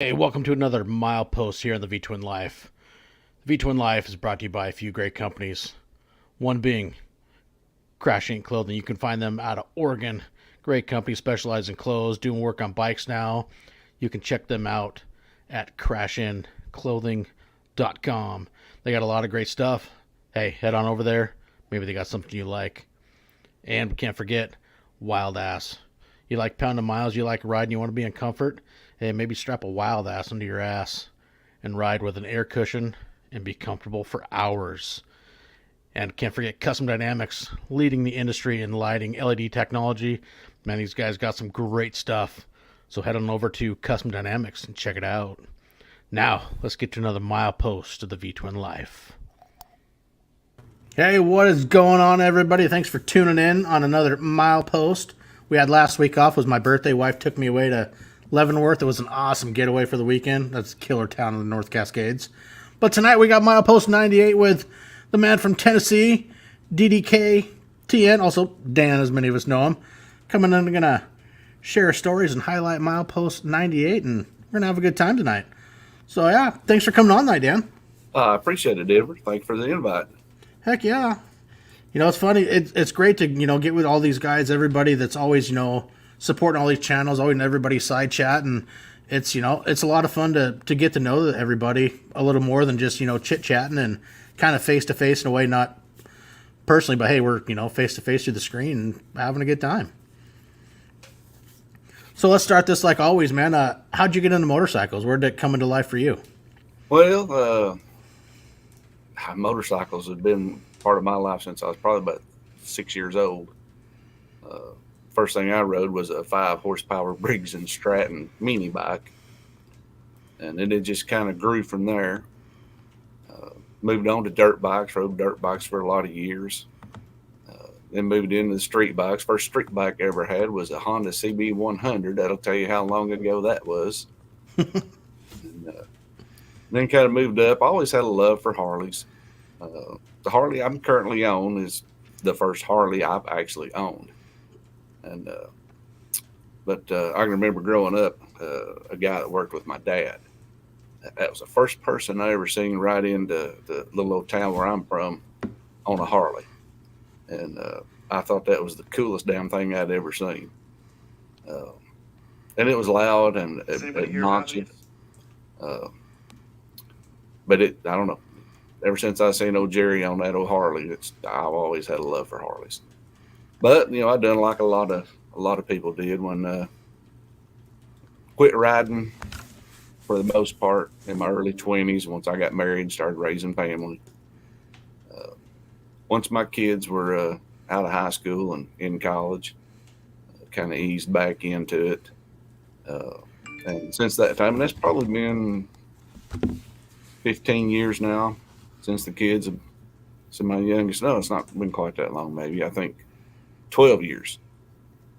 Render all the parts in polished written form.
Hey, welcome to another Milepost here in the V-Twin Life. The V-Twin Life is brought to you by a few great companies. One being Crash Inc. Clothing. You can find them out of Oregon. Great company, specialized in clothes, doing work on bikes now. You can check them out at crashinclothing.com. They got a lot of great stuff. Hey, head on over there. Maybe they got something you like. And we can't forget Wild Ass. You like pounding miles, you like riding, you want to be in comfort? Hey, maybe strap a Wild Ass under your ass and ride with an air cushion and be comfortable for hours. And can't forget Custom Dynamics, leading the industry in lighting LED technology. Man, these guys got some great stuff. So head on over to Custom Dynamics and check it out. Now, let's get to another milepost of the V-Twin Life. Hey, what is going on, everybody? Thanks for tuning in on another milepost. We had last week off. It was my birthday. Wife took me away to Leavenworth. It was an awesome getaway for the weekend. That's a killer town in the North Cascades. But tonight we got Milepost 98 with the man from Tennessee, DDK TN, also Dan, as many of us know him, coming in and going to share stories and highlight Milepost 98, and we're going to have a good time tonight. So, yeah, thanks for coming on tonight, Dan. I appreciate it, Edward. Thank you for the invite. Heck yeah. You know, it's funny. It's great to, get with all these guys, everybody that's always, supporting all these channels, always everybody's side chat. And it's, it's a lot of fun to get to know everybody a little more than just, chit chatting and kind of face to face in a way, not personally, but hey, we're, face to face through the screen and having a good time. So let's start this like always, man. How'd you get into motorcycles? Where did it come into life for you? Well, motorcycles have been part of my life since I was probably about 6 years old. First thing I rode was a 5 horsepower Briggs and Stratton mini bike, and then it just kind of grew from there. Moved on to dirt bikes, rode dirt bikes for a lot of years. Then moved into the street bikes. First street bike I ever had was a Honda CB100. That'll tell you how long ago that was. And, then kind of moved up. I always had a love for Harleys. The Harley I'm currently on is the first Harley I've actually owned. And but I can remember growing up, a guy that worked with my dad. That was the first person I ever seen ride into the little old town where I'm from on a Harley. And I thought that was the coolest damn thing I'd ever seen. And it was loud and obnoxious. But I don't know. Ever since I seen old Jerry on that old Harley, I've always had a love for Harleys. But I've done like a lot of people did when quit riding for the most part in my early 20s. Once I got married and started raising family. Once my kids were out of high school and in college, kind of eased back into it. And since that time, and that's probably been 15 years now since the kids have, so my youngest, no, it's not been quite that long, maybe. I think 12 years.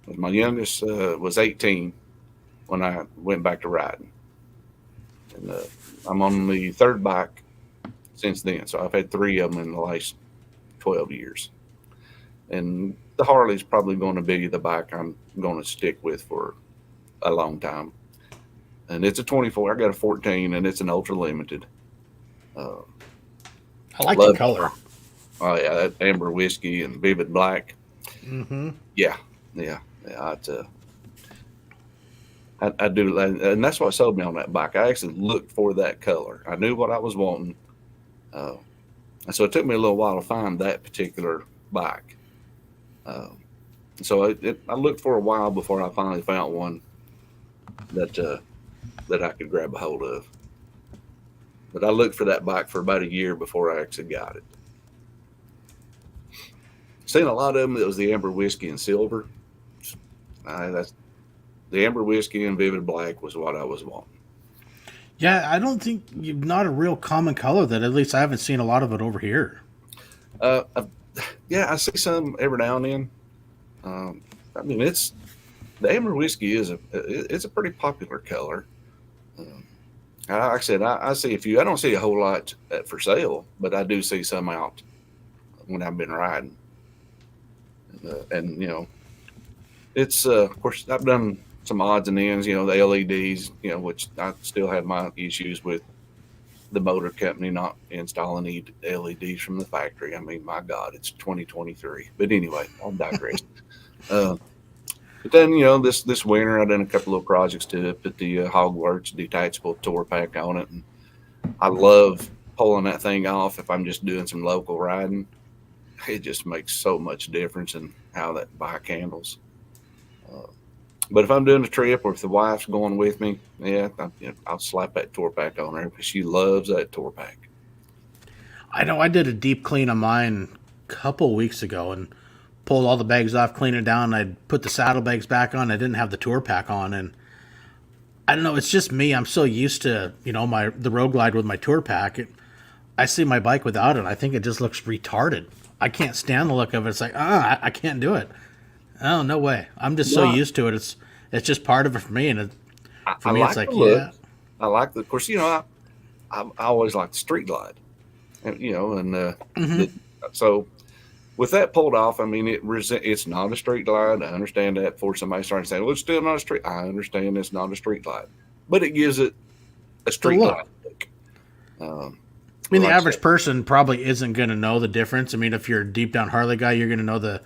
My youngest was 18 when I went back to riding. And I'm on the third bike since then. So I've had 3 of them in the last 12 years. And the Harley's probably going to be the bike I'm going to stick with for a long time. And it's a 24. I got a 14, and it's an ultra limited. I like the color. Oh yeah, that amber whiskey and vivid black. Mm-hmm. Yeah. I do, and that's what sold me on that bike. I actually looked for that color. I knew what I was wanting, and so it took me a little while to find that particular bike. So I looked for a while before I finally found one that I could grab a hold of. But I looked for that bike for about a year before I actually got it. Seen a lot of them. It was the amber whiskey and silver. That's the amber whiskey and vivid black was what I was wanting. Yeah, I don't think not a real common color that at least I haven't seen a lot of it over here. Yeah, I see some every now and then. I mean, it's the amber whiskey it's a pretty popular color. Like I said, I see a few. I don't see a whole lot for sale, but I do see some out when I've been riding. And it's of course I've done some odds and ends, the LEDs, which I still have my issues with the motor company not installing LEDs from the factory. I mean, my God, it's 2023. But anyway, I'll digress. But then, this winter I done a couple of projects to put the Hogwarts detachable tour pack on it, and I love pulling that thing off if I'm just doing some local riding. It just makes so much difference in how that bike handles. But if I'm doing a trip or if the wife's going with me, I'll slap that tour pack on her because she loves that tour pack. I know I did a deep clean of mine a couple weeks ago and pulled all the bags off, cleaned it down. I'd put the saddlebags back on. I didn't have the tour pack on, and I don't know. It's just me. I'm so used to the roadglide with my tour pack. I see my bike without it. I think it just looks retarded. I can't stand the look of it. It's like I can't do it. Oh, no way. I'm just so used to it. It's just part of it for me. And for me, it's like, yeah. I like of course, I always like the street glide. So with that pulled off, I mean, it's not a street glide. I understand that before somebody starts saying, well, it's still not a street. I understand it's not a street glide. But it gives it a street glide look. I mean, the average person probably isn't going to know the difference. I mean, if you're a deep down Harley guy, you're going to know the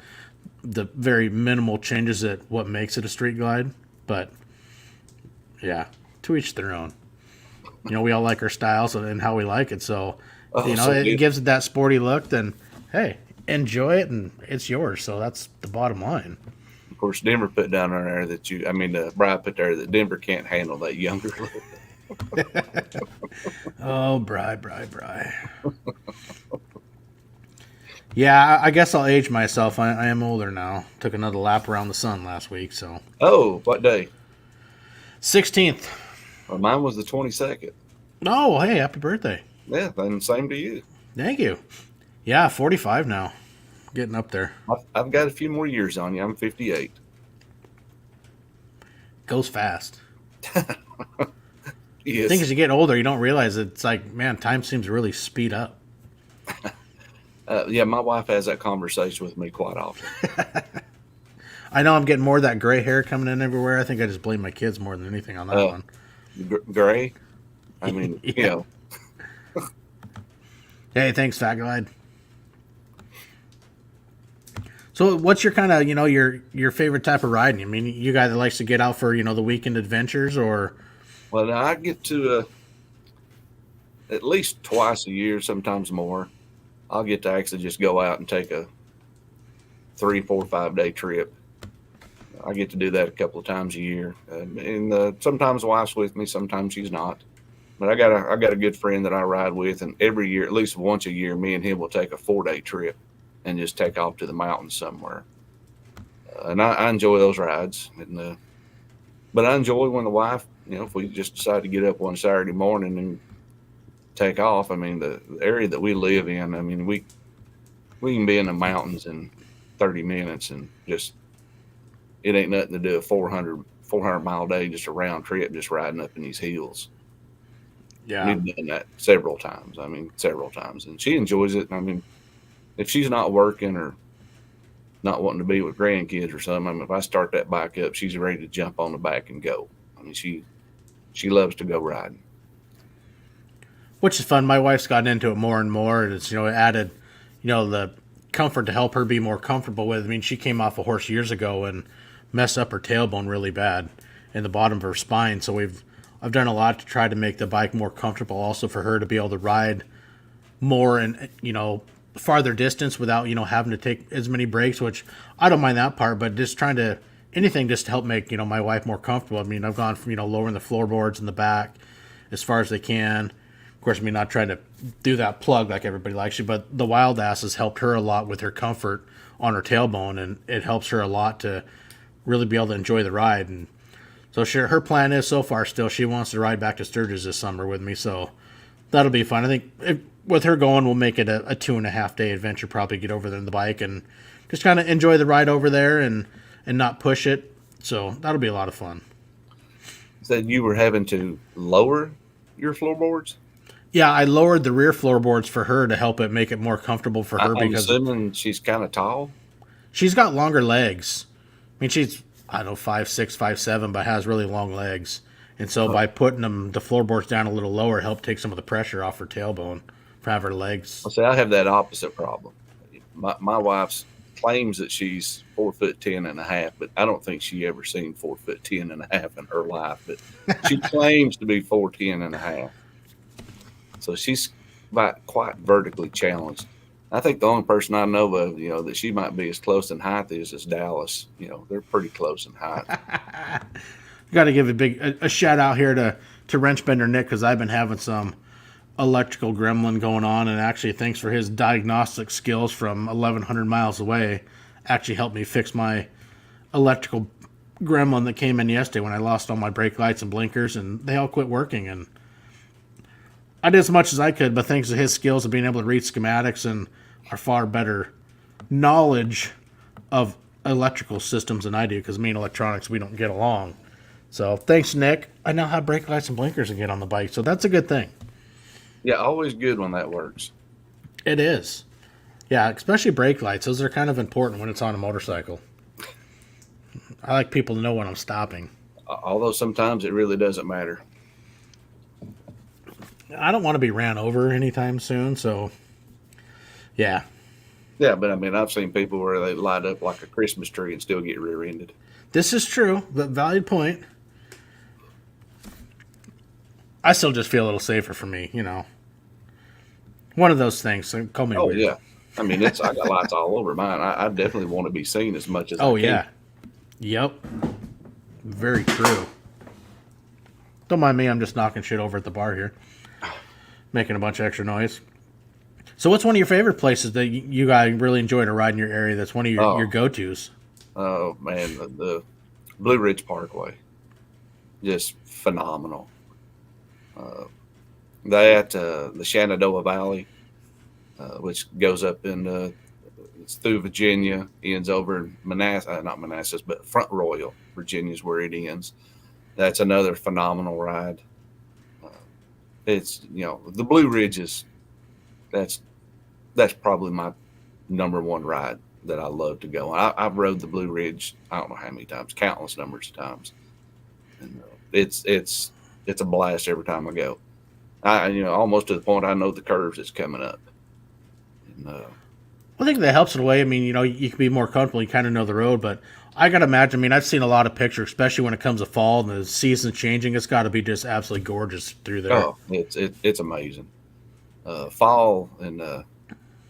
very minimal changes that what makes it a street glide. But yeah, to each their own. We all like our styles and how we like it. So, it gives it that sporty look. Then, hey, enjoy it and it's yours. So that's the bottom line. Of course, Denver put down on there that Bride put there that Denver can't handle that younger look. Oh, Bri. Yeah, I guess I'll age myself. I am older now. Took another lap around the sun last week, so. Oh, what day? 16th. Well, mine was the 22nd. Oh, hey, happy birthday. Yeah, then same to you. Thank you. Yeah, 45 now. Getting up there. I've got a few more years on you. I'm 58. Goes fast. Yes. I think as you get older, you don't realize it's like, man, time seems to really speed up. Yeah, my wife has that conversation with me quite often. I know I'm getting more of that gray hair coming in everywhere. I think I just blame my kids more than anything on that one. Gray? I mean, Hey, thanks, Fat Glide. So what's your kind of, your favorite type of riding? I mean, you guy that likes to get out for, the weekend adventures or... Well, now I get to at least twice a year, sometimes more. I'll get to actually just go out and take a 3, 4, 5 day trip. I get to do that a couple of times a year, and sometimes the wife's with me, sometimes she's not. But I got a good friend that I ride with, and every year, at least once a year, me and him will take a 4-day trip and just take off to the mountains somewhere. And I enjoy those rides, but I enjoy when the wife, if we just decide to get up one Saturday morning and take off. I mean, the area that we live in, I mean, we can be in the mountains in 30 minutes and just, it ain't nothing to do a 400 mile day, just a round trip, just riding up in these hills. Yeah. We've done that several times. And she enjoys it. I mean, if she's not working or not wanting to be with grandkids or something, if I start that bike up, she's ready to jump on the back and go. I mean, she loves to go riding. Which is fun. My wife's gotten into it more and more. It's, it added, the comfort to help her be more comfortable with. I mean, she came off a horse years ago and messed up her tailbone really bad in the bottom of her spine. So I've done a lot to try to make the bike more comfortable also for her to be able to ride more and, farther distance without, having to take as many breaks, which I don't mind that part, but just trying to, anything just to help make, my wife more comfortable. I mean, I've gone from, lowering the floorboards in the back as far as they can. Of course, I mean, not trying to do that plug like everybody likes you, but the Wild Ass has helped her a lot with her comfort on her tailbone, and it helps her a lot to really be able to enjoy the ride. And so her plan is so far still she wants to ride back to Sturgis this summer with me, so that'll be fun. I think with her going, we'll make it a 2.5 day adventure, probably get over there on the bike and just kind of enjoy the ride over there and not push it. So that'll be a lot of fun. Said you were having to lower your floorboards? Yeah, I lowered the rear floorboards for her to help it make it more comfortable for her. I'm assuming she's kind of tall. She's got longer legs. I mean, I don't know, 5'6", 5'7", but has really long legs. And so by putting the floorboards down a little lower, it helped take some of the pressure off her tailbone for have her legs. I'll say I have that opposite problem. My wife's claims that she's 4'10.5", but I don't think she ever seen 4'10.5" in her life. But she claims to be 4'10.5". So she's quite vertically challenged. I think the only person I know of, that she might be as close in height is Dallas. They're pretty close in height. Got to give a shout out here to Wrench Bender Nick, because I've been having some electrical gremlin going on, and actually thanks for his diagnostic skills from 1,100 miles away, actually helped me fix my electrical gremlin that came in yesterday when I lost all my brake lights and blinkers, and they all quit working. And I did as much as I could, but thanks to his skills of being able to read schematics and our far better knowledge of electrical systems than I do, because me and electronics, we don't get along. So thanks, Nick. I now have brake lights and blinkers again on the bike, so that's a good thing. Yeah, always good when that works. It is. Yeah, especially brake lights. Those are kind of important when it's on a motorcycle. I like people to know when I'm stopping. Although sometimes it really doesn't matter. I don't want to be ran over anytime soon, so yeah. Yeah, but I mean, I've seen people where they light up like a Christmas tree and still get rear-ended. This is true, but valid point. I still just feel a little safer for me, One of those things. So call me weird. Yeah. I mean, I got lights all over mine. I definitely want to be seen as much as I can. Yeah. Yep. Very true. Don't mind me. I'm just knocking shit over at the bar here. Making a bunch of extra noise. So what's one of your favorite places that you guys really enjoy to ride in your area that's one of your go-tos? Oh, man. The Blue Ridge Parkway. Just phenomenal. The Shenandoah Valley, which goes up it's through Virginia, ends over in not Manassas, but Front Royal, Virginia is where it ends. That's another phenomenal ride. It's, the Blue Ridges, that's probably my number one ride that I love to go on. I've rode the Blue Ridge, I don't know how many times, countless numbers of times. And it's a blast every time I go. Almost to the point I know the curves that's coming up. And, I think that helps in a way. I mean, you can be more comfortable. You kind of know the road, but I got to imagine. I mean, I've seen a lot of pictures, especially when it comes to fall and the season's changing. It's got to be just absolutely gorgeous through there. Oh, it's amazing. Fall and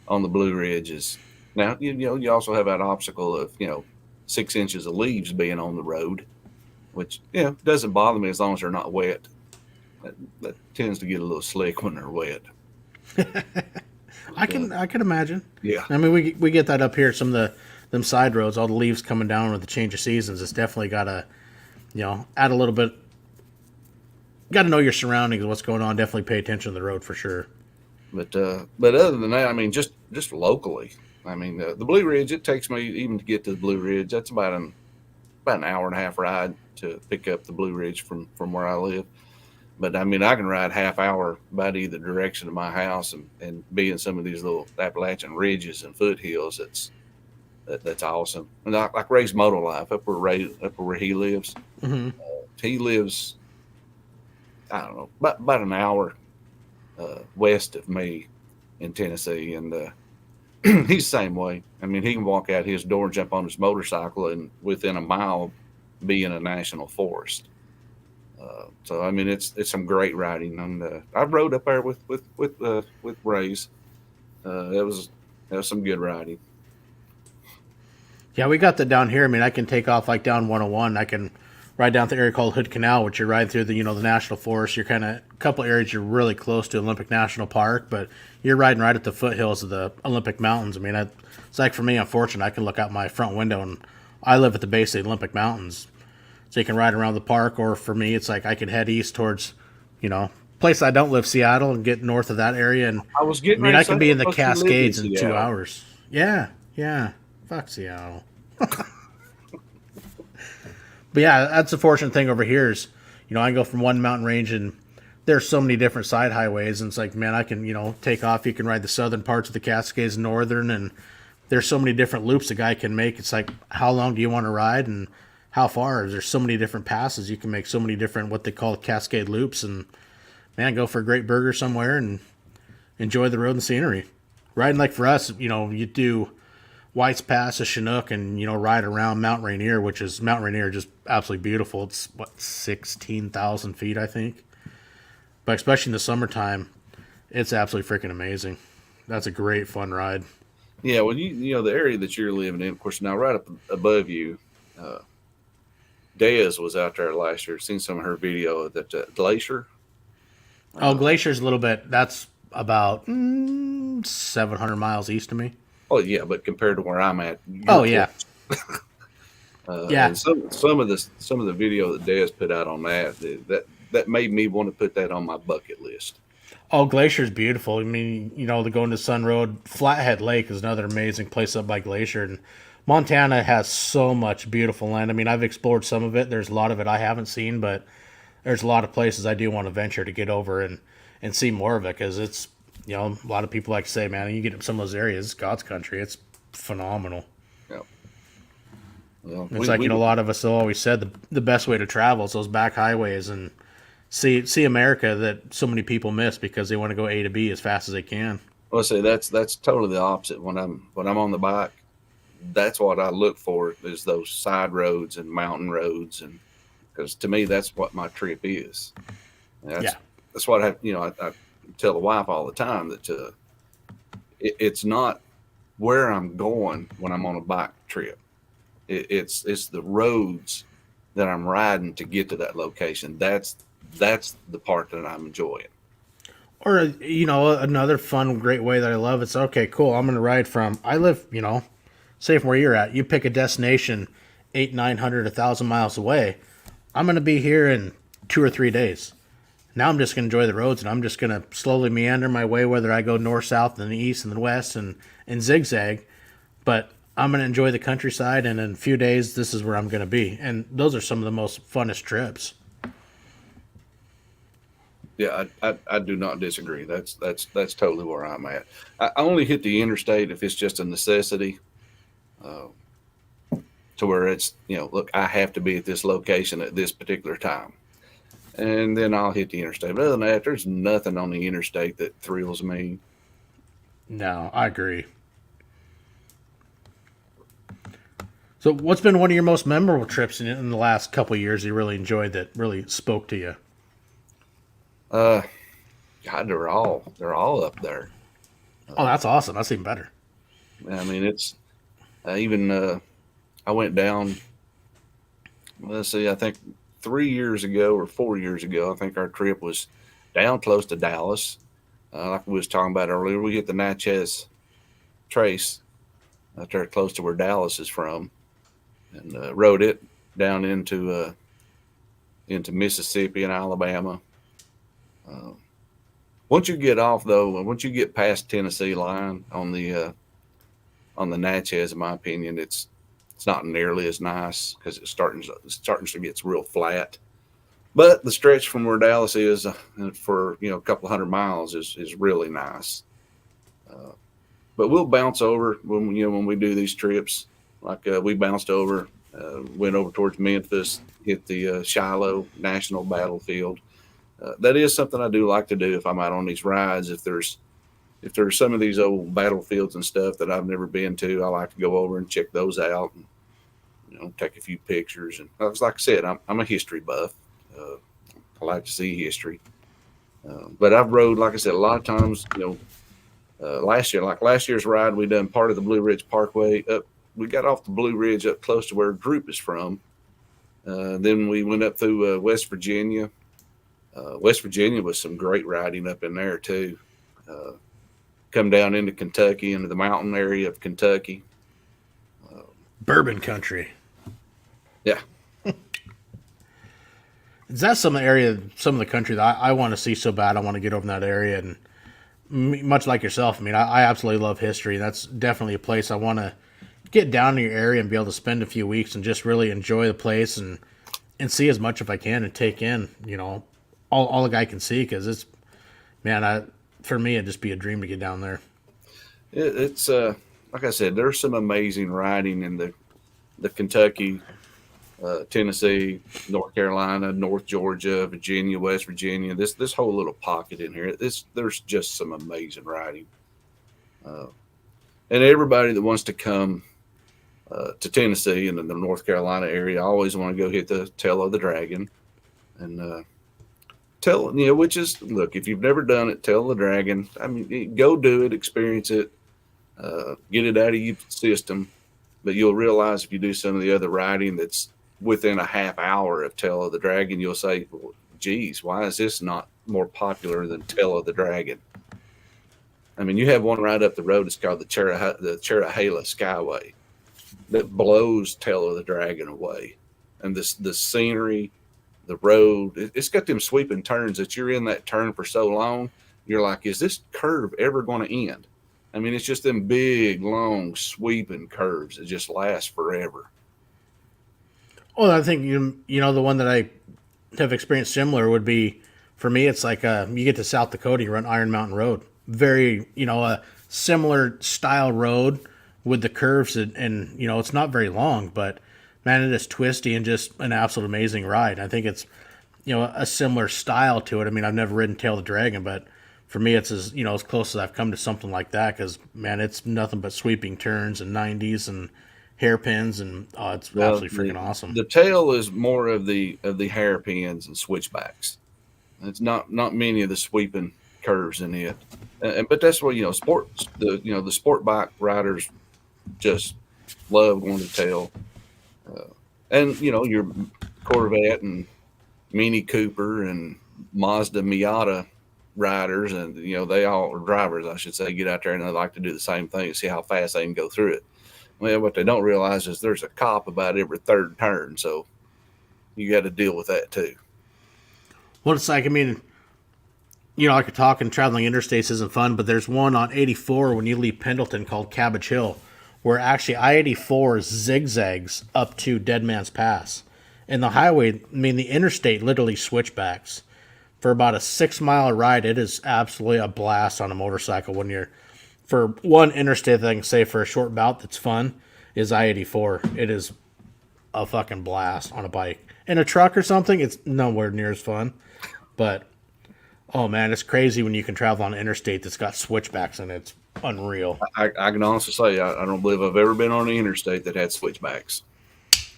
on the Blue Ridge is now. You also have that obstacle of 6 inches of leaves being on the road, which doesn't bother me as long as they're not wet. That tends to get a little slick when they're wet. I can imagine. Yeah. I mean, we get that up here. Some of them side roads, all the leaves coming down with the change of seasons. It's definitely got to, add a little bit. Got to know your surroundings, what's going on. Definitely pay attention to the road for sure. But other than that, I mean, just locally, I mean, the Blue Ridge. It takes me even to get to the Blue Ridge. That's about an hour and a half ride to pick up the Blue Ridge from where I live. But I mean, I can ride half hour about either direction of my house and be in some of these little Appalachian ridges and foothills. That's awesome. And like Ray's Moto Life up where he lives. Mm-hmm. He lives, I don't know, about an hour west of me in Tennessee, and he's the same way. I mean, he can walk out his door and jump on his motorcycle, and within a mile, be in a national forest. So I mean, it's some great riding, and I rode up there with Ray's. It was some good riding. Yeah, we got that down here. I mean, I can take off like down 101. I can ride down the area called Hood Canal, which you're riding through the the national forest. You're kind of a couple areas you're really close to Olympic National Park, but you're riding right at the foothills of the Olympic Mountains. I mean, it's like for me, I'm fortunate. I can look out my front window, and I live at the base of the Olympic Mountains. So you can ride around the park, or for me, it's like I could head east towards, place I don't live, Seattle, and get north of that area. And I can be in the Cascades in 2 hours. Yeah. Fuck Seattle. But yeah, that's the fortunate thing over here is, I can go from one mountain range and there's so many different side highways. And it's like, man, I can, take off. You can ride the southern parts of the Cascades, northern, and there's so many different loops a guy can make. It's like, how long do you want to ride? And how far. There's so many different passes. You can make so many different what they call cascade loops, and man, go for a great burger somewhere and enjoy the road and scenery. Riding like for us, you do White's Pass to Chinook and ride around Mount Rainier, which is Mount Rainier, just absolutely beautiful. It's what 16,000 feet, I think. But especially in the summertime, it's absolutely freaking amazing. That's a great fun ride. Yeah, well, the area that you're living in, of course, now right up above you, Dez was out there last year. Seen some of her video of that glacier. Oh, Glacier's a little bit. That's about 700 miles east of me. Oh yeah, but compared to where I'm at, Oh yeah, yeah. And some of the video that Dez put out on that made me want to put that on my bucket list. Oh, Glacier's beautiful. I mean, the going to Sun Road, Flathead Lake is another amazing place up by Glacier, and Montana has so much beautiful land. I mean, I've explored some of it. There's a lot of it I haven't seen, but there's a lot of places I do want to venture to get over and see more of it, because it's, a lot of people like to say, man, you get to some of those areas, it's God's country. It's phenomenal. Yeah. Well, It's a lot of us have always said the best way to travel is those back highways and see America that so many people miss because they want to go A to B as fast as they can. Well, I say that's totally the opposite. When I'm on the bike, that's what I look for, is those side roads and mountain roads, and because to me that's what my trip is. That's what I tell the wife all the time, that it's not where I'm going when I'm on a bike trip. It's the roads that I'm riding to get to that location. That's the part that I'm enjoying. Or, another fun, great way that I love, it's okay, cool. I'm going to ride I live, say from where you're at, you pick a destination 800, 900, 1,000 miles away. I'm going to be here in 2 or 3 days. Now I'm just going to enjoy the roads, and I'm just going to slowly meander my way, whether I go north, south, and the east, and the west, and zigzag. But I'm going to enjoy the countryside, and in a few days, this is where I'm going to be. And those are some of the most funnest trips. Yeah, I do not disagree. That's totally where I'm at. I only hit the interstate if it's just a necessity, to where it's, look, I have to be at this location at this particular time. And then I'll hit the interstate. But other than that, there's nothing on the interstate that thrills me. No, I agree. So what's been one of your most memorable trips in the last couple of years you really enjoyed that really spoke to you? God, they're all up there. Oh, that's awesome. That's even better. I mean, it's even I went down, let's see, I think 3 years ago or 4 years ago, I think our trip was down close to Dallas. Like we was talking about earlier, we hit the Natchez Trace out there close to where Dallas is from, and rode it down into Mississippi and Alabama. Once you get off, though, once you get past Tennessee line on the Natchez, in my opinion, it's not nearly as nice, because it's starting to get real flat. But the stretch from where Dallas is for a couple of 100 miles is really nice. But we'll bounce over when we do these trips. Like we bounced over, went over towards Memphis, hit the Shiloh National Battlefield. That is something I do like to do if I'm out on these rides. If there's some of these old battlefields and stuff that I've never been to, I like to go over and check those out and take a few pictures. And like I said, I'm a history buff. I like to see history. But I've rode, like I said, a lot of times. Last year's ride, we done part of the Blue Ridge Parkway up. We got off the Blue Ridge up close to where Droop is from. Then we went up through West Virginia. West Virginia was some great riding up in there too. Come down into Kentucky, into the mountain area of Kentucky. Bourbon country. Yeah. Is that some of the country that I want to see so bad? I want to get over in that area, and much like yourself, I mean, I absolutely love history. That's definitely a place I want to get down to your area and be able to spend a few weeks and just really enjoy the place and see as much if I can and take in, all the guy can see, because it's, man, for me, it'd just be a dream to get down there. It's like I said, there's some amazing riding in the Kentucky Tennessee, North Carolina, North Georgia, Virginia, West Virginia. This whole little pocket in here. There's just some amazing riding, uh, and everybody that wants to come to Tennessee and in the North Carolina area, I always want to go hit the Tail of the Dragon, and which is, look, if you've never done it, Tail of the Dragon. I mean, go do it, experience it, get it out of your system. But you'll realize if you do some of the other riding that's within a half hour of Tail of the Dragon, you'll say, well, geez, why is this not more popular than Tail of the Dragon? I mean, you have one right up the road. It's called the Cherahela Skyway that blows Tail of the Dragon away. And the scenery, the road, it's got them sweeping turns that you're in that turn for so long. You're like, is this curve ever going to end? I mean, it's just them big, long, sweeping curves that just last forever. Well, I think the one that I have experienced similar would be, for me, it's like you get to South Dakota, you run Iron Mountain Road. Very, a similar style road with the curves, and it's not very long, but man, it is twisty and just an absolute amazing ride. I think it's, a similar style to it. I mean, I've never ridden Tail of the Dragon, but for me, it's as close as I've come to something like that, because man, it's nothing but sweeping turns and 90s and hairpins, and it's absolutely freaking awesome. The Tail is more of the hairpins and switchbacks. It's not many of the sweeping curves in it, but that's what the sport bike riders just love going to Tail, and your Corvette and Mini Cooper and Mazda Miata riders, and they all are drivers, I should say, get out there and they like to do the same thing and see how fast they can go through it. Well, what they don't realize is there's a cop about every third turn, so you got to deal with that too. Well, it's like, I mean, like you're talking, traveling interstates isn't fun, but there's one on 84 when you leave Pendleton called Cabbage Hill, where actually I-84 zigzags up to Dead Man's Pass. And the highway, I mean, the interstate literally switchbacks. For about a 6-mile ride, it is absolutely a blast on a motorcycle. When you're, for one interstate that I can say for a short bout that's fun, is I-84. It is a fucking blast on a bike. In a truck or something, it's nowhere near as fun. But, oh man, it's crazy when you can travel on an interstate that's got switchbacks and it's unreal. I can honestly say I don't believe I've ever been on an interstate that had switchbacks.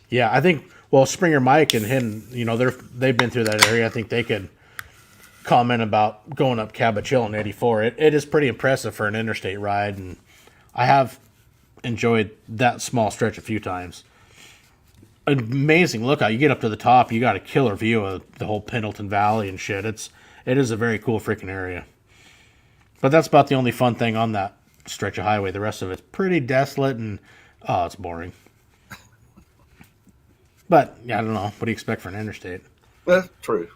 Yeah, I think, well, Springer Mike and him, they've been through that area. I think they could comment about going up Cabbage Hill in 84. It is pretty impressive for an interstate ride, and I have enjoyed that small stretch a few times. Amazing lookout. You get up to the top, you got a killer view of the whole Pendleton Valley and shit. It is a very cool freaking area. But that's about the only fun thing on that stretch of highway. The rest of it's pretty desolate and it's boring. But yeah, I don't know. What do you expect for an interstate? Well, true.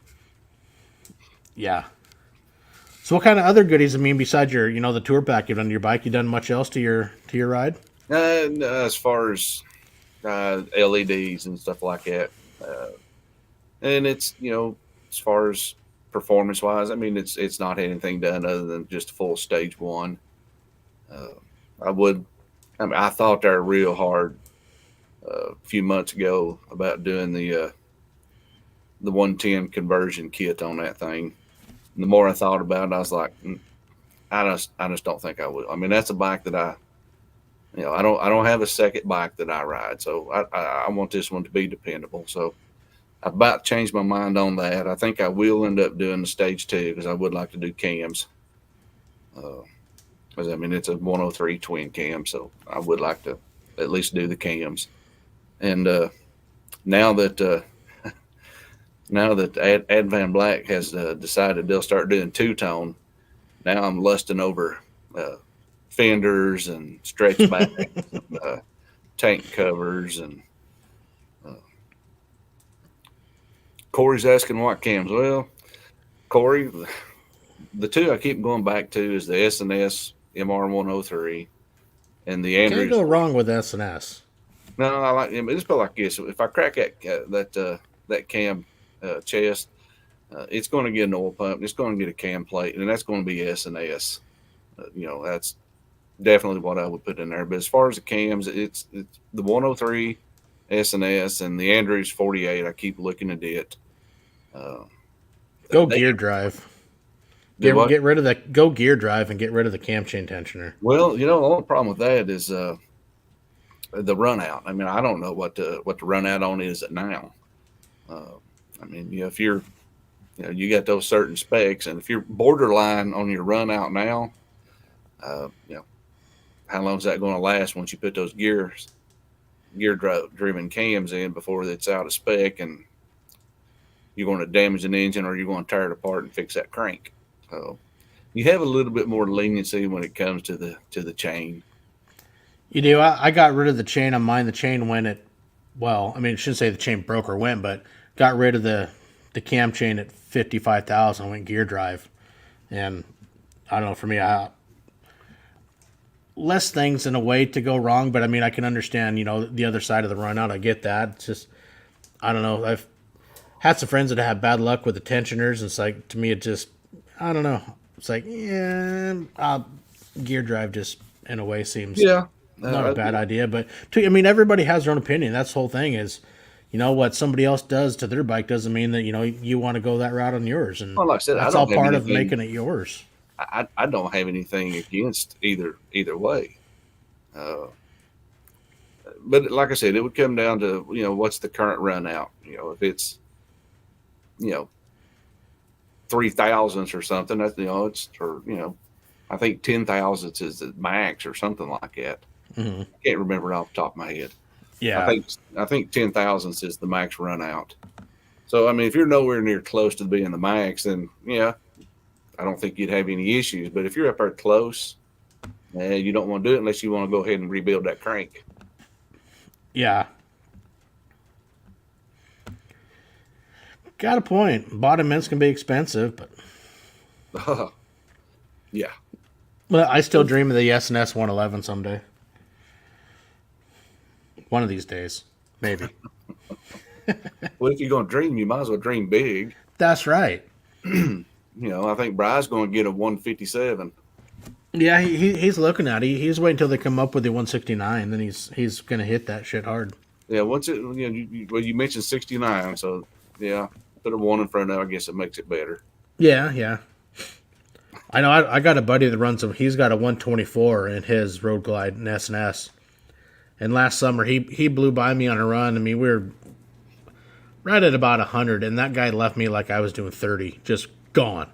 Yeah. So what kind of other goodies, I mean, besides your, the tour pack you've done to your bike, you done much else to your ride? As far as LEDs and stuff like that. And it's, as far as performance wise, I mean, it's not anything done other than just a full stage one. I thought there real hard a few months ago about doing the 110 conversion kit on that thing. And the more I thought about it, I was like, I just don't think I will. I mean, that's a bike that I don't have a second bike that I ride, so I want this one to be dependable. So I about changed my mind on that. I think I will end up doing the stage 2 because I would like to do cams. Because I mean, it's a 103 twin cam, so I would like to at least do the cams. And now that Advanblack has decided they'll start doing two-tone, now I'm lusting over fenders and stretch back, and, tank covers, and Corey's asking what cams. Well, Corey, the two I keep going back to is the S&S MR103 and the Andrews. Can't go wrong with S&S. No, I like it. Just put like this: if I crack that cam chest, it's going to get an oil pump. It's going to get a cam plate, and that's going to be S&S. That's definitely what I would put in there. But as far as the cams, it's the 103 S&S, and the Andrews 48. I keep looking at it. Go They gear drive. do what? Get rid of the go gear drive and get rid of the cam chain tensioner. Well, the only problem with that is the run out. I mean, I don't know what the run out on is at now. Uh, I mean, if you're, you got those certain specs, and if you're borderline on your run out now, how long is that going to last once you put those gear driven cams in before it's out of spec, and you're going to damage an engine, or you're going to tear it apart and fix that crank. So you have a little bit more leniency when it comes to the chain. You do. I got rid of the chain on mine. The chain went at, well, I mean, I shouldn't say the chain broke or went, but got rid of the cam chain at 55,000. Went gear drive, and I don't know. For me, less things in a way to go wrong, but I mean, I can understand, the other side of the run out. I get that. It's just, I don't know. I've had some friends that have bad luck with the tensioners. And it's like, to me, it just, I don't know. It's like, gear drive just in a way seems not a bad idea. But everybody has their own opinion. That's the whole thing is, what somebody else does to their bike doesn't mean that, you want to go that route on yours. And like I said, that's all part of making it yours. I don't have anything against either way. But like I said, it would come down to, what's the current run out? If it's, 3,000s or something, that's, it's, or, I think 10,000s is the max or something like that. Mm-hmm. I can't remember off the top of my head. Yeah. I think 10,000s is the max run out. So, I mean, if you're nowhere near close to being the max, then I don't think you'd have any issues. But if you're up there close, you don't want to do it unless you want to go ahead and rebuild that crank. Yeah. Got a point. Bottom ends can be expensive, but yeah. Well, I still dream of the S&S 111 someday. One of these days, maybe. Well, if you're going to dream, you might as well dream big. That's right. I think Bry's going to get a 157. Yeah, he's looking at it. He's waiting until they come up with the 169, then he's going to hit that shit hard. Yeah, once it, you mentioned 69, so yeah, put a 1 in front of it, I guess it makes it better. Yeah. I know I got a buddy that runs him. He's got a 124 in his roadglide and S&S. And last summer, he blew by me on a run. I mean, we were right at about 100, and that guy left me like I was doing 30, just gone.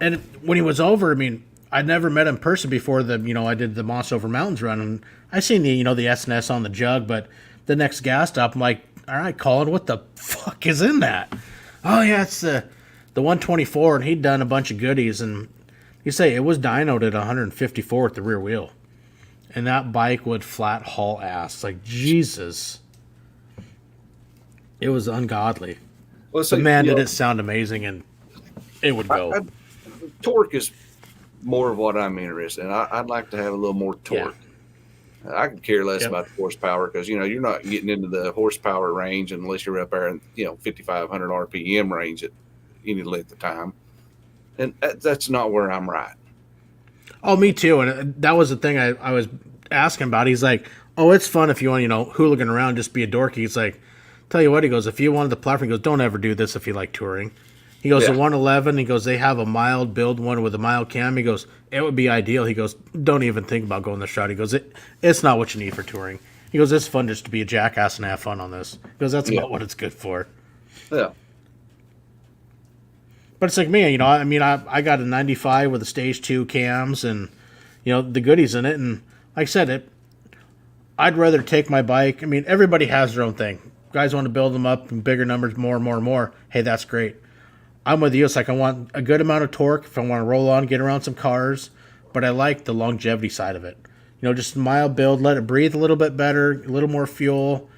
And when he was over, I mean, I'd never met him in person before I did the Moss Over Mountains run, and I seen the S&S on the jug, but the next gas stop, I'm like, all right, Colin, what the fuck is in that? Oh, yeah, it's the 124, and he'd done a bunch of goodies, and you say it was dynoed at 154 at the rear wheel. And that bike would flat haul ass. Like, Jesus. It was ungodly. Well, but man, did it sound amazing, and it would go. Torque is more of what I'm interested in. I'd like to have a little more torque. Yeah. I could care less about the horsepower because, you're not getting into the horsepower range unless you're up there in, 5,500 RPM range at any length of time. And that's not where I'm right. Oh, me too. And that was the thing I was asking about. He's like, oh, it's fun if you want, hooligan around, just be a dorky. He's like, tell you what, he goes, if you wanted the platform, he goes, don't ever do this if you like touring. He goes, the 111, he goes, they have a mild build one with a mild cam. He goes, it would be ideal. He goes, don't even think about going the shot. He goes, it's not what you need for touring. He goes, it's fun just to be a jackass and have fun on this. He goes, that's about what it's good for. Yeah. But it's like me, I got a 95 with the stage 2 cams and, the goodies in it. And like I said, I'd rather take my bike. I mean, everybody has their own thing. Guys want to build them up in bigger numbers, more. Hey, that's great. I'm with you. It's like I want a good amount of torque if I want to roll on, get around some cars. But I like the longevity side of it. Just a mild build, let it breathe a little bit better, a little more fuel,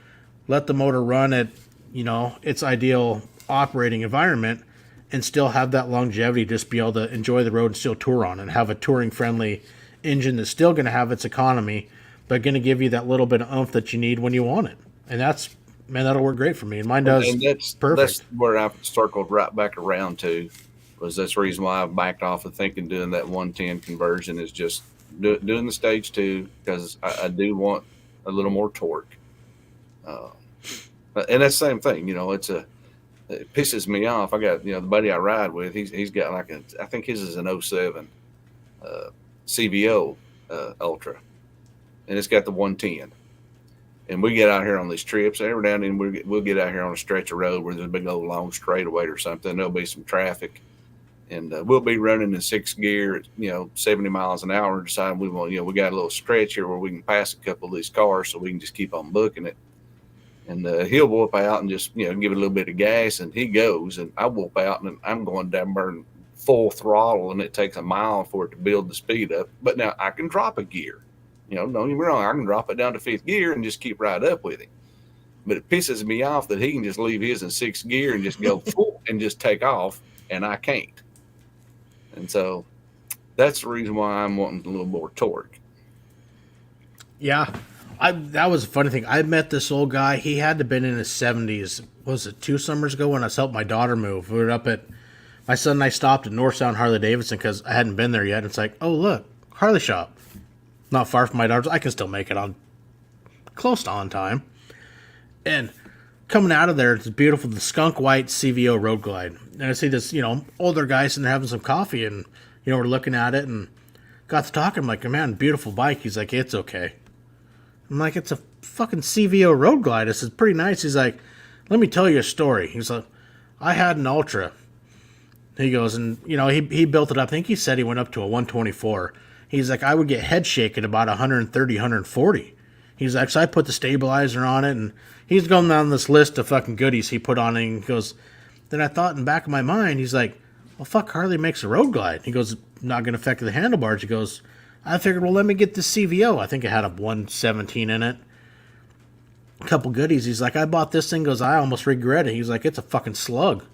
let the motor run at, its ideal operating environment, and still have that longevity, just be able to enjoy the road and still tour on, and have a touring-friendly engine that's still going to have its economy, but going to give you that little bit of oomph that you need when you want it. And that'll work great for me. And mine does. And perfect. That's where I've circled right back around to, was that's the reason why I've backed off of thinking doing that 110 conversion is just doing the stage 2, because I do want a little more torque. Uh, and that's the same thing, it pisses me off. I got, the buddy I ride with, he's got like I think his is an '07 CVO Ultra, and it's got the 110. And we get out here on these trips. Every now and then we'll get out here on a stretch of road where there's a big old long straightaway or something. There'll be some traffic, and we'll be running in 6th gear at 70 miles an hour. Deciding we want, we got a little stretch here where we can pass a couple of these cars, so we can just keep on booking it. And he'll whoop out and just give it a little bit of gas, and he goes, and I whoop out, and I'm going down burn full throttle, and it takes a mile for it to build the speed up. But now I can drop a gear. Don't get me wrong, I can drop it down to 5th gear and just keep right up with him. But it pisses me off that he can just leave his in 6th gear and just go full and just take off, and I can't. And so that's the reason why I'm wanting a little more torque. Yeah. That was a funny thing. I met this old guy. He had to have been in his 70s. Was it 2 summers ago when I helped my daughter move? We were up at, my son and I stopped at North Sound Harley-Davidson because I hadn't been there yet. It's like, oh, look, Harley shop. Not far from my daughter's. I can still make it on close to on time. And coming out of there, it's beautiful, the skunk white CVO roadglide. And I see this, older guy sitting there having some coffee, and, we're looking at it and got to talking. I'm like, man, beautiful bike. He's like, it's okay. I'm like, it's a fucking CVO roadglide. This is pretty nice. He's like, let me tell you a story. He's like, I had an Ultra. He goes, and, he built it up. I think he said he went up to a 124. He's like, I would get head shake at about 130, 140. He's like, so I put the stabilizer on it, and he's going down this list of fucking goodies he put on it, and he goes, then I thought in the back of my mind, he's like, well, fuck, Harley makes a road glide. He goes, not going to affect the handlebars. He goes, I figured, well, let me get this CVO. I think it had a 117 in it. A couple goodies. He's like, I bought this thing. Goes, I almost regret it. He's like, it's a fucking slug.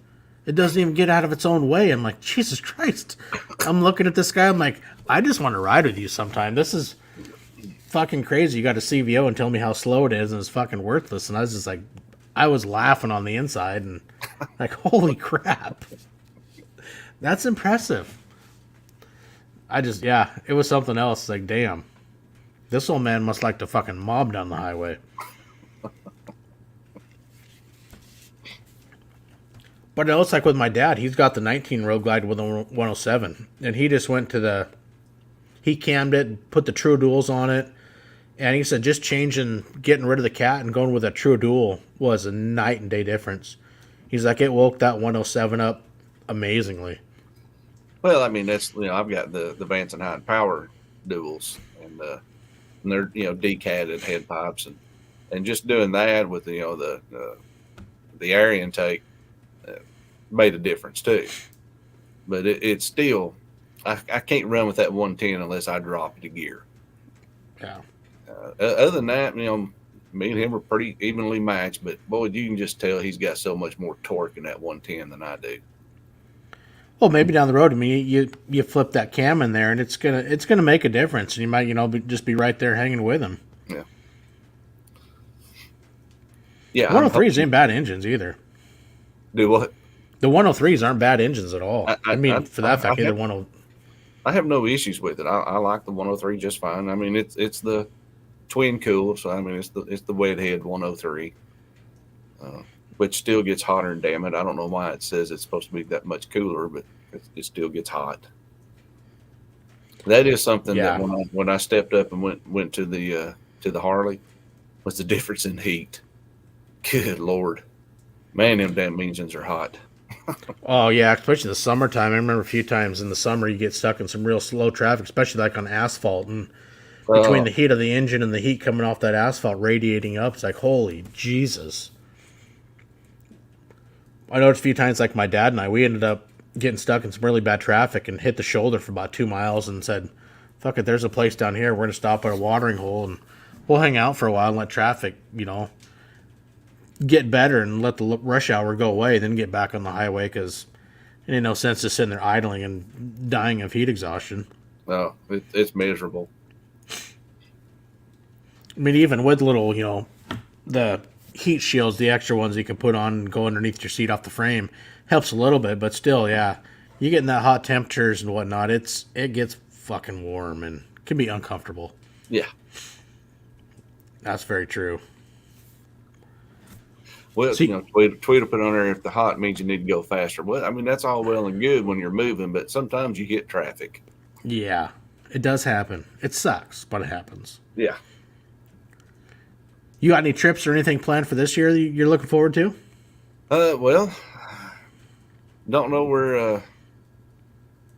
It doesn't even get out of its own way. I'm like, Jesus Christ. I'm looking at this guy. I'm like, I just want to ride with you sometime. This is fucking crazy. You got a CVO and tell me how slow it is, and it's fucking worthless. And I was just like, I was laughing on the inside, and like, holy crap. That's impressive. It was something else. Like, damn. This old man must like to fucking mob down the highway. But it looks like with my dad, he's got the 19 Road Glide with a 107. And he just went to he cammed it, put the True Duals on it. And he said just getting rid of the cat and going with a True Dual was a night and day difference. He's like, it woke that 107 up amazingly. Well, I mean, that's, I've got the Vance and Hine Power duals, and they're, decatted head pipes, and just doing that with, the air intake made a difference too. But it's still, I can't run with that 110 unless I drop the gear. Yeah. Other than that, me and him are pretty evenly matched, but boy, you can just tell he's got so much more torque in that 110 than I do. Well, maybe down the road, I mean, you flip that cam in there, and it's gonna make a difference, and you might, just be right there hanging with him. Yeah. Yeah. 103s ain't bad engines either. Do what? The 103s aren't bad engines at all. For that fact, either 10. I have no issues with it. I like the 103 just fine. I mean, it's the twin cool, so I mean, it's the wet head 103. Which still gets hotter, and damn it, I don't know why it says it's supposed to be that much cooler, but it still gets hot. That is something that when I stepped up and went to the Harley, was the difference in heat. Good Lord, man, them damn engines are hot. Oh yeah, especially the summertime. I remember a few times in the summer you get stuck in some real slow traffic, especially like on asphalt, and between the heat of the engine and the heat coming off that asphalt radiating up, it's like, holy Jesus. I noticed a few times, like my dad and I, we ended up getting stuck in some really bad traffic and hit the shoulder for about 2 miles and said, fuck it, there's a place down here. We're going to stop at a watering hole and we'll hang out for a while and let traffic, get better and let the rush hour go away, then get back on the highway, because it ain't no sense just sitting there idling and dying of heat exhaustion. No, it's miserable. I mean, even with little, the heat shields, the extra ones you can put on and go underneath your seat off the frame, helps a little bit, but still, yeah, you get in that hot temperatures and whatnot, it gets fucking warm and can be uncomfortable. Yeah. That's very true. Well, See, Tweeter put on there if the hot means you need to go faster. Well, I mean, that's all well and good when you're moving, but sometimes you hit traffic. yeah, it does happen. It sucks, but it happens. Yeah. You got any trips or anything planned for this year that you're looking forward to? Well, don't know where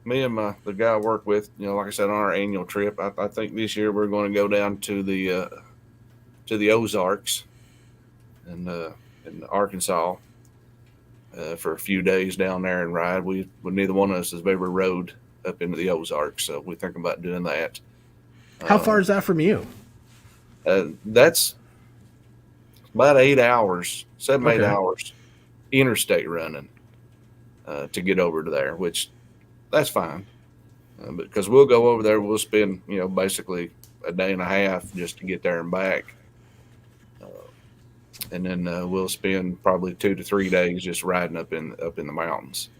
me and the guy I work with, like I said, on our annual trip. I think this year we're going to go down to the Ozarks in Arkansas for a few days down there and ride. We neither one of us has ever rode up into the Ozarks, so we're thinking about doing that. How far is that from you? That's about 8 hours, 7-8 Okay. hours interstate running to get over to there, which that's fine. Because we'll go over there, we'll spend basically a day and a half just to get there and back, and then we'll spend probably 2 to 3 days just riding up in the mountains,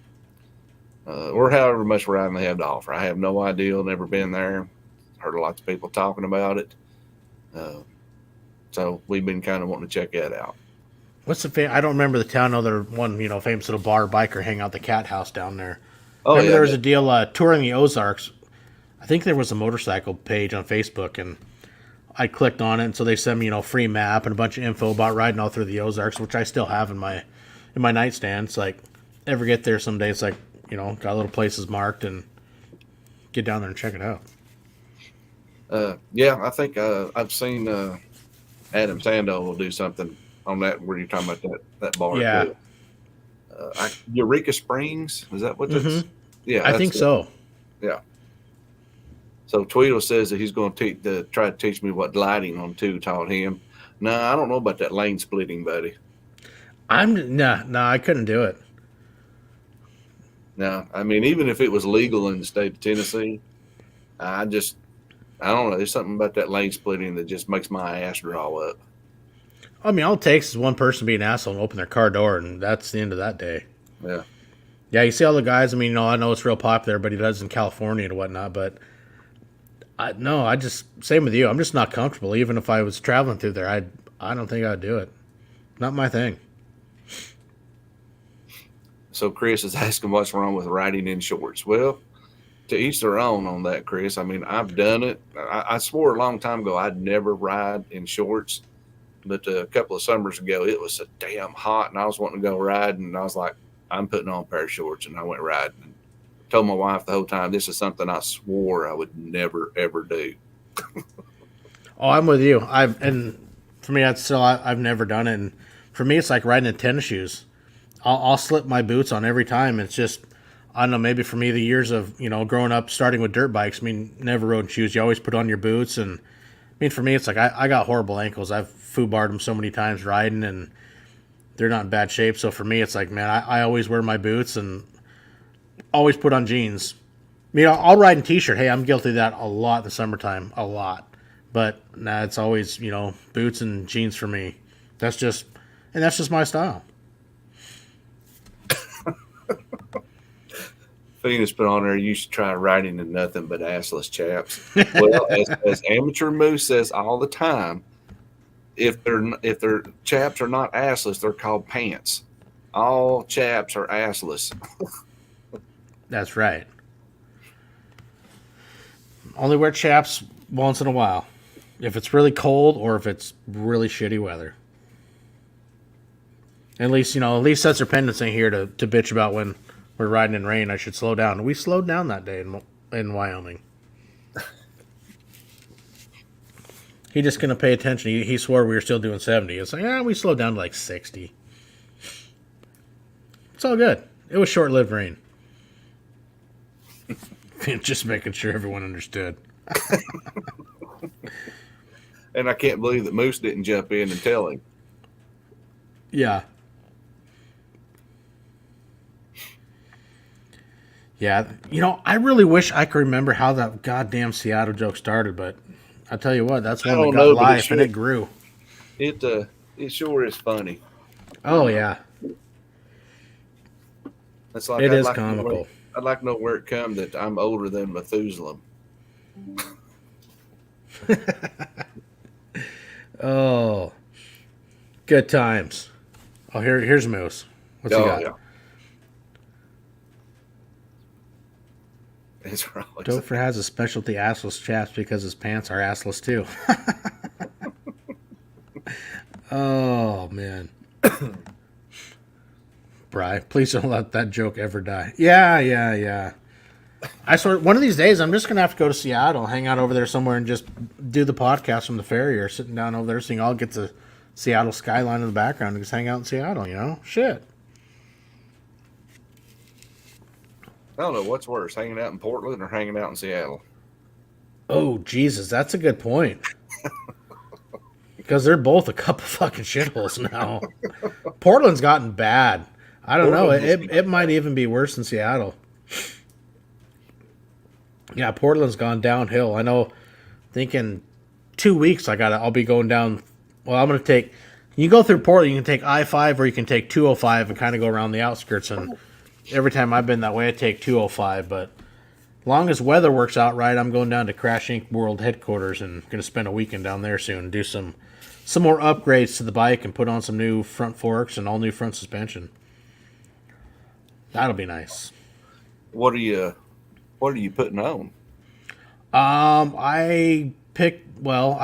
or however much riding they have to offer. I have no idea. Never been there. Heard lots of people talking about it, so we've been kind of wanting to check that out. What's the I don't remember the town. No, there's one famous little bar biker hang out the cat house down there. Oh Remember yeah, there was a deal touring the Ozarks. I think there was a motorcycle page on Facebook, and I clicked on it, and so they sent me free map and a bunch of info about riding all through the Ozarks, which I still have in my nightstand. It's like, ever get there someday, it's like got little places marked, and get down there and check it out. yeah. I think I've seen Adam Sando will do something on that where you're talking about that bar. Yeah. Too. Eureka Springs, is that what that's? Yeah, I think so. Yeah. So Tweedle says that he's going to try to teach me what gliding on 2 taught him. No, I don't know about that lane splitting, buddy. I couldn't do it. No, I mean, even if it was legal in the state of Tennessee, I don't know. There's something about that lane splitting that just makes my ass draw up. I mean, all it takes is one person to be an asshole and open their car door, and that's the end of that day. Yeah. Yeah, you see all the guys. I mean, I know it's real popular, but he does in California and whatnot. But I just same with you. I'm just not comfortable. Even if I was traveling through there, I don't think I'd do it. Not my thing. So Chris is asking what's wrong with riding in shorts. Well, to each their own on that, Chris. I mean, I've done it. I swore a long time ago I'd never ride in shorts, but a couple of summers ago it was so damn hot, and I was wanting to go riding, and I was like, I'm putting on a pair of shorts, and I went riding. And told my wife the whole time this is something I swore I would never ever do. Oh, I'm with you. And for me, I've never done it. And for me, it's like riding in tennis shoes. I'll slip my boots on every time. It's just, I don't know, maybe for me, the years of, growing up, starting with dirt bikes, I mean, never rode in shoes. You always put on your boots. And I mean, for me, it's like I got horrible ankles. I've foobarred them so many times riding, and they're not in bad shape. So for me, it's like, man, I always wear my boots and always put on jeans. I mean, I'll ride in t-shirt. Hey, I'm guilty of that a lot in the summertime, a lot. But it's always, boots and jeans for me. That's just my style. Phoenix put on there, you should try riding in nothing but assless chaps. Well, as Amateur Moose says all the time, if their chaps are not assless, they're called pants. All chaps are assless. That's right. Only wear chaps once in a while. If it's really cold or if it's really shitty weather. At least Sensor Pendants ain't here to bitch about when we're riding in rain. I should slow down. We slowed down that day in Wyoming. He just couldn't pay attention. He swore we were still doing 70. It's like, we slowed down to like 60. It's all good. It was short-lived rain. Just making sure everyone understood. And I can't believe that Moose didn't jump in and tell him. Yeah. Yeah, I really wish I could remember how that goddamn Seattle joke started, but I tell you what, that's one that got life, and it grew. It sure is funny. Oh yeah, It's like it is comical. I'd like to know where it come that I'm older than Methuselah. Oh, good times. Oh, here's Moose. What's he got? Yeah. It's right. Topher has a specialty assless chaps because his pants are assless too. Oh man. Bri, please don't let that joke ever die. Yeah. I sort one of these days I'm just gonna have to go to Seattle, hang out over there somewhere, and just do the podcast from the ferry or sitting down over there, so I'll get the Seattle skyline in the background and just hang out in Seattle. Shit. I don't know what's worse, hanging out in Portland or hanging out in Seattle. Oh Jesus, that's a good point. Because they're both a couple fucking shitholes now. Portland's gotten bad. I don't know. It might even be worse than Seattle. Yeah, Portland's gone downhill. I know. Thinking 2 weeks, I'll be going down. Well, I'm gonna take. You go through Portland, you can take I-5 or you can take 205 and kind of go around the outskirts. And every time I've been that way, I take 205. But long as weather works out right, I'm going down to Crash Inc. World headquarters and gonna spend a weekend down there soon and do some more upgrades to the bike and put on some new front forks and all new front suspension. That'll be nice. What are you putting on? I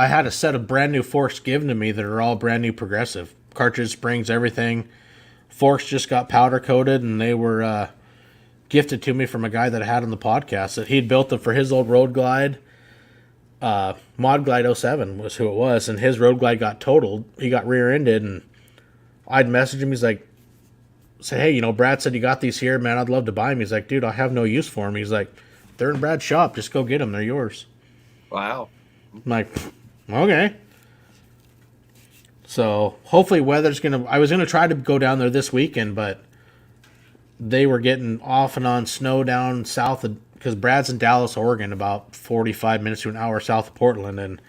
had a set of brand new forks given to me that are all brand new progressive. Cartridge, springs, everything. Forks just got powder coated, and they were gifted to me from a guy that I had on the podcast that he'd built them for his old road glide. Mod Glide 07 was who it was, and his road glide got totaled. He got rear-ended, and I'd message him. He's like, say, hey, Brad said you got these here, man. I'd love to buy them. He's like, dude, I have no use for them. He's like, they're in Brad's shop. Just go get them. They're yours. Wow. I'm like, okay. So hopefully weather's I was gonna try to go down there this weekend, but they were getting off and on snow down south of, because Brad's in Dallas, Oregon, about 45 minutes to an hour south of Portland, and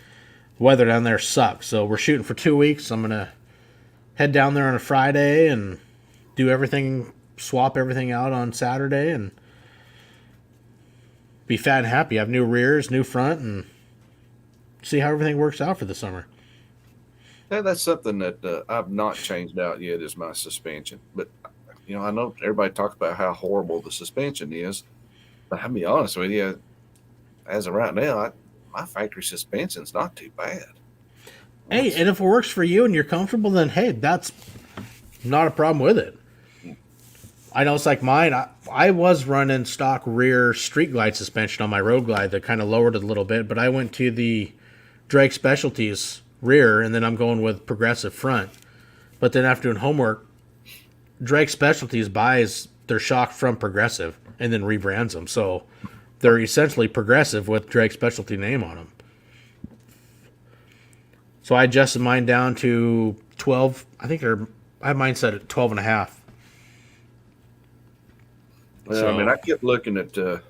weather down there sucks. So we're shooting for 2 weeks. I'm gonna head down there on a Friday and do everything, swap everything out on Saturday, and be fat and happy. Have new rears, new front, and see how everything works out for the summer. Yeah, that's something that I've not changed out yet is my suspension. But, I know everybody talks about how horrible the suspension is. But I'll be honest with you, as of right now, my factory suspension's not too bad. Hey, and if it works for you and you're comfortable, then, hey, that's not a problem with it. I know it's like mine. I was running stock rear street glide suspension on my road glide that kind of lowered it a little bit, but I went to the Drake Specialties rear, and then I'm going with progressive front. But then after doing homework, Drake Specialties buys their shock from Progressive and then rebrands them. So they're essentially Progressive with Drake Specialty name on them. So I adjusted mine down to 12. I have mine set at 12 and a half. Well, I kept looking at, of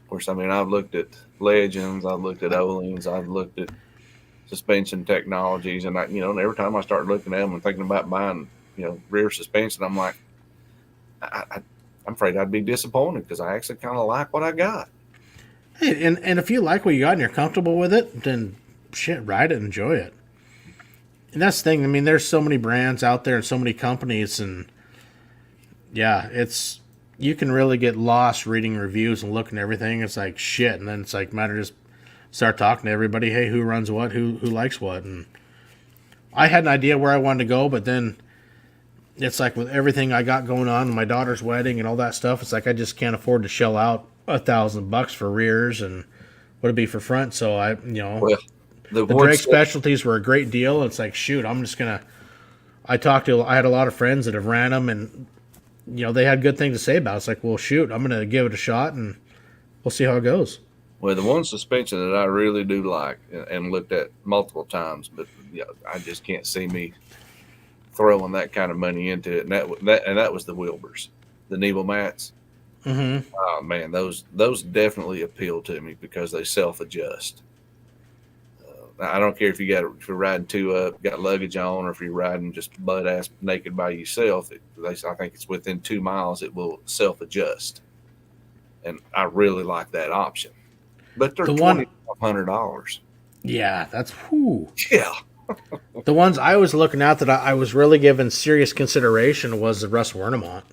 course, I've looked at Legends, I've looked at Ohlins, I've looked at suspension technologies, and every time I start looking at them and thinking about buying, rear suspension, I'm like, I'm afraid I'd be disappointed because I actually kind of like what I got. Hey, and if you like what you got and you're comfortable with it, then shit, ride it and enjoy it. And that's the thing. There's so many brands out there and so many companies, and yeah, you can really get lost reading reviews and looking at everything. It's like shit, and then it's like matter just start talking to everybody. Hey, who runs what? Who likes what? And I had an idea where I wanted to go, but then it's like with everything I got going on, my daughter's wedding and all that stuff, it's like I just can't afford to shell out $1,000 for rears and what it'd be for front. So I the Drake Specialties were a great deal. It's like shoot, I'm just gonna. I had a lot of friends that have ran them, and they had good things to say about it. It's like, well, shoot, I'm going to give it a shot, and we'll see how it goes. Well, the one suspension that I really do like and looked at multiple times, but I just can't see me throwing that kind of money into it. And that was the Wilbers, the Nebel mats. Mm-hmm. Oh man, those definitely appeal to me because they self-adjust. I don't care if you're riding two up, got luggage on, or if you're riding just butt ass naked by yourself. I think it's within 2 miles it will self-adjust, and I really like that option. But they're $2,500. Yeah, that's whoo. Yeah. The ones I was looking at that I was really giving serious consideration was the Russ Wernimont.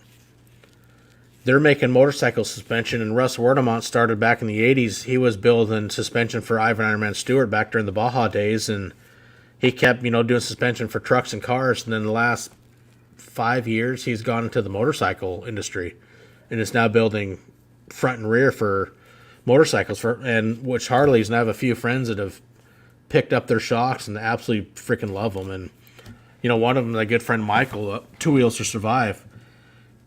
They're making motorcycle suspension, and Russ Wernimont started back in the 80s. He was building suspension for Ivan Ironman Stewart back during the Baja days, and he kept, doing suspension for trucks and cars. And then the last 5 years, he's gone into the motorcycle industry and is now building front and rear for motorcycles, and which Harleys. And I have a few friends that have picked up their shocks and absolutely freaking love them. And one of them, my good friend Michael, Two Wheels to Survive.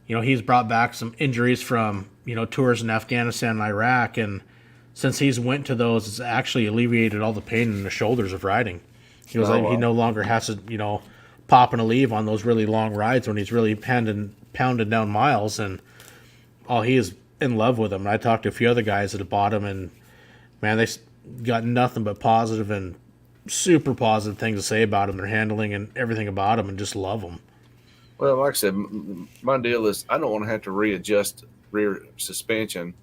He's brought back some injuries from tours in Afghanistan and Iraq, and since he's went to those, it's actually alleviated all the pain in the shoulders of riding. He was he no longer has to pop and a leave on those really long rides when he's really pounding down miles, and he is in love with them. And I talked to a few other guys that have bought them, and man, they got nothing but positive and super positive things to say about them, their handling and everything about them, and just love them. Well, like I said, my deal is I don't want to have to readjust rear suspension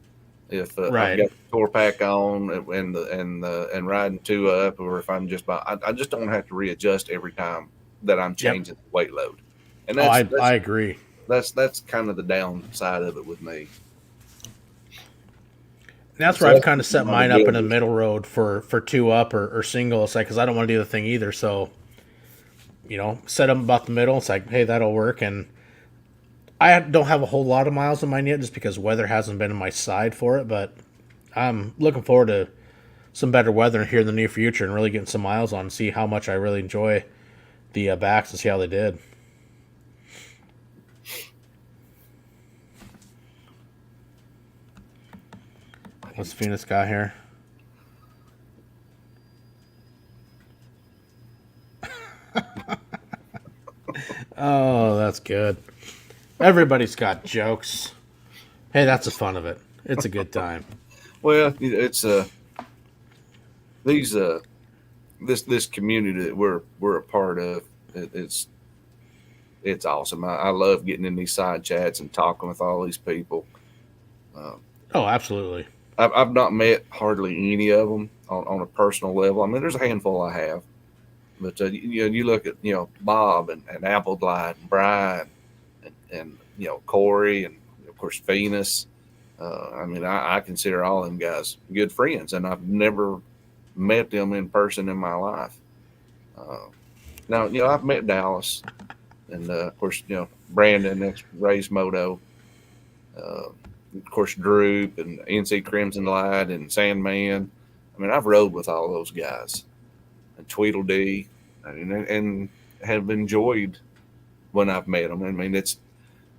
if Right. I've got the tour pack on and riding two up, or if I'm just I just don't have to readjust every time that I'm changing the weight load. And I agree. That's kind of the downside of it with me. That's where I've kind of set mine up in the middle road for two up or single. It's like, because I don't want to do the thing either. So, set them about the middle. It's like, hey, that'll work. And I don't have a whole lot of miles on mine yet just because weather hasn't been on my side for it. But I'm looking forward to some better weather here in the near future and really getting some miles on and see how much I really enjoy the backs and see how they did. What's Phoenix got here? Oh, that's good. Everybody's got jokes. Hey, that's the fun of it. It's a good time. Well, it's this community that we're a part of. It's awesome. I love getting in these side chats and talking with all these people. Oh, absolutely. I've not met hardly any of them on a personal level. I mean, there's a handful I have, but you look at Bob and Advanblack and Brian and Corey and of course Venus. I mean, I consider all them guys good friends, and I've never met them in person in my life. Now I've met Dallas, and of course Brandon, ex Ray's Moto. Of course, Droop and NC Crimson Light and Sandman. I mean, I've rode with all those guys and Tweedledee and have enjoyed when I've met them. I mean, it's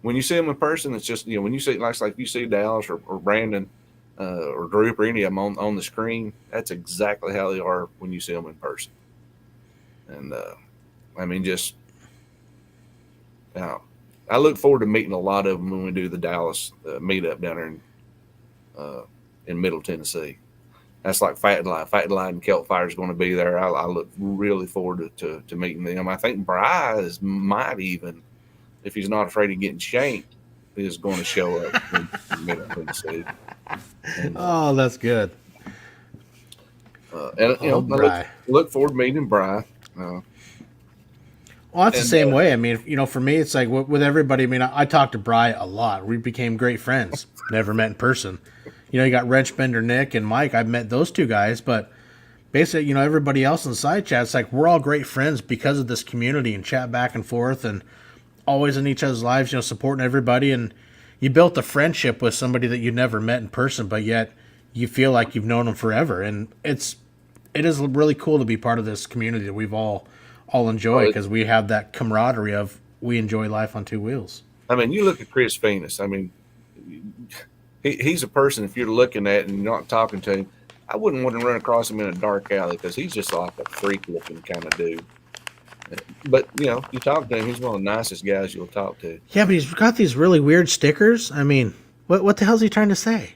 when you see them in person, it's just, when you see, like you see Dallas or Brandon or Droop or any of them on the screen, that's exactly how they are when you see them in person. And I mean, just, I look forward to meeting a lot of them when we do the Dallas meetup down there in Middle Tennessee. That's like Fat Line and Kelp Fire is going to be there. I look really forward to meeting them. I think Bryce might even, if he's not afraid of getting shanked, is going to show up in Middle Tennessee. And, that's good. I look forward to meeting Bry. Well, that's the same way. I mean, for me, it's like with everybody. I mean, I talked to Bry a lot. We became great friends. Never met in person. You got Wrenchbender Nick and Mike. I've met those two guys, but basically, everybody else in the side chat, it's like we're all great friends because of this community and chat back and forth and always in each other's lives, supporting everybody. And you built a friendship with somebody that you never met in person, but yet you feel like you've known them forever. And it is really cool to be part of this community that we've all enjoy, because we have that camaraderie of we enjoy life on two wheels. I mean, you look at Chris Venus. I mean, he's a person, if you're looking at and you're not talking to him, I wouldn't want to run across him in a dark alley because he's just like a freak looking kind of dude. But, you talk to him, he's one of the nicest guys you'll talk to. Yeah, but he's got these really weird stickers. I mean, what the hell is he trying to say?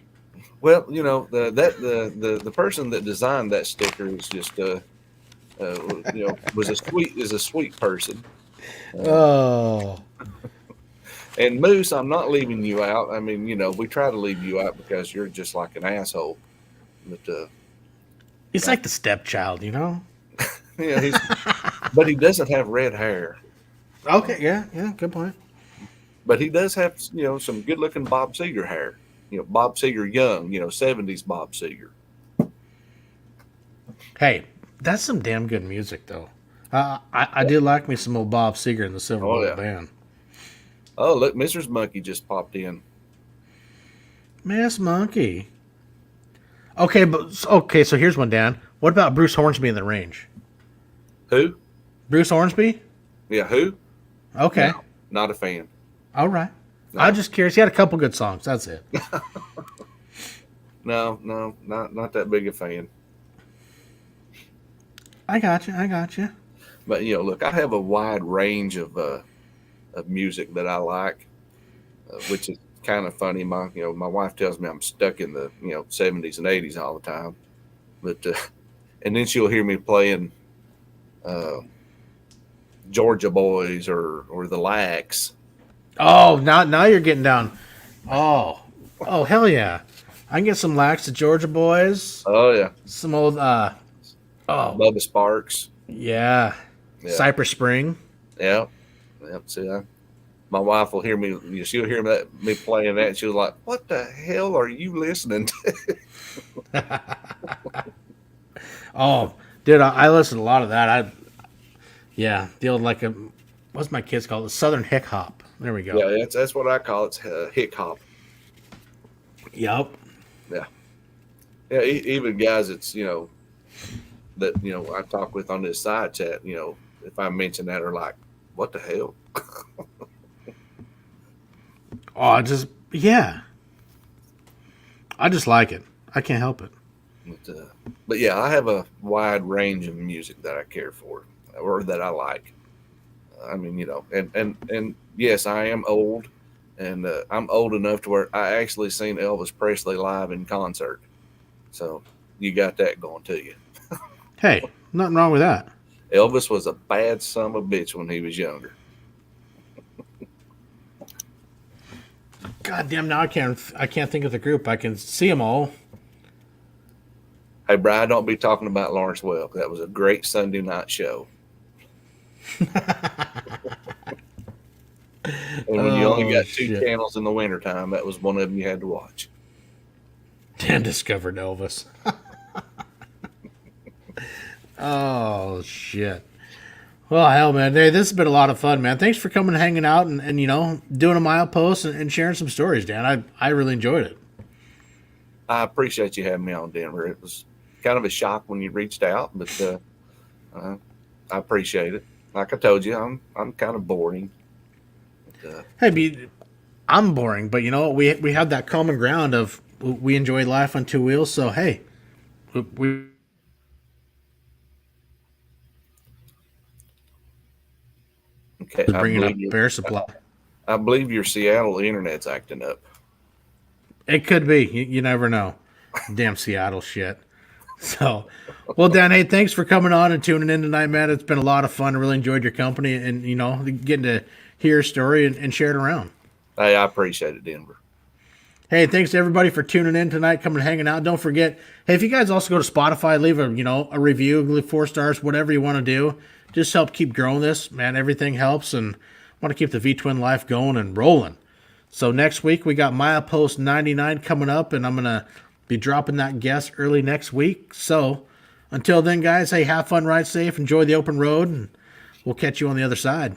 Well, the person that designed that sticker is just is a sweet person. And Moose, I'm not leaving you out. I mean, we try to leave you out because you're just like an asshole. But he's like the stepchild, yeah, but he doesn't have red hair. Okay, yeah, good point. But he does have, some good looking Bob Seger hair. Bob Seger young, 70s Bob Seger. Hey, that's some damn good music, though. I did like me some old Bob Seger and the Silver Oh, Bullet yeah. Band. Oh, look, Mrs. Monkey just popped in. Miss Monkey. Okay, so here's one, Dan. What about Bruce Hornsby in the range? Who? Bruce Hornsby? Yeah, who? Okay. No, not a fan. All right. No. I'm just curious. He had a couple good songs. That's it. No, not that big a fan. I got you. But look, I have a wide range of music that I like, which is kind of funny. My wife tells me I'm stuck in the 70s and 80s all the time, but and then she'll hear me playing Georgia Boys or the Lax. Oh, now you're getting down. Oh hell yeah! I can get some Lax, the Georgia Boys. Oh yeah, Some old Bubba Sparks. Yeah. Cypress Spring. Yeah. See, my wife will hear me. She'll hear me playing that. And she'll like, "What the hell are you listening to?" Oh, dude, I listen to a lot of that. The old what's my kids call it? Southern hip hop. There we go. Yeah, that's what I call it. It's hip hop. Yep. Yeah. Yeah. Even guys, that's that I talk with on this side chat. If I mention that, are like, "What the hell?" Oh, I just like it. I can't help it. But yeah, I have a wide range of music that I care for or that I like. I mean, and yes, I am old, and I'm old enough to where I actually seen Elvis Presley live in concert. So you got that going to you. Hey, nothing wrong with that. Elvis was a bad son of a bitch when he was younger. God damn! Now I can't think of the group. I can see them all. Hey, Brian, don't be talking about Lawrence Welk. That was a great Sunday night show. And when you only got two channels in the wintertime, that was one of them you had to watch. Dan discovered Elvis. Oh, shit. Well, hell, man. Hey, this has been a lot of fun, man. Thanks for coming and hanging out and doing a milepost and sharing some stories, Dan. I really enjoyed it. I appreciate you having me on, Denver. It was kind of a shock when you reached out, but I appreciate it. Like I told you, I'm kind of boring. But, hey, I'm boring, but we have that common ground of we enjoy life on two wheels. So hey, we okay. bringing up Bear Supply. I believe your Seattle internet's acting up. It could be. You never know. Damn Seattle shit. So, well, Dan, hey, thanks for coming on and tuning in tonight, man. It's been a lot of fun. I really enjoyed your company and, getting to hear a story and share it around. Hey, I appreciate it, Denver. Hey, thanks to everybody for tuning in tonight, coming and hanging out. Don't forget, hey, if you guys also go to Spotify, leave a review, leave 4 stars, whatever you want to do. Just help keep growing this, man. Everything helps, and want to keep the V-Twin life going and rolling. So next week, we got Milepost 99 coming up, and I'm going to be dropping that guest early next week. So until then, guys, hey, have fun, ride safe, enjoy the open road, and we'll catch you on the other side.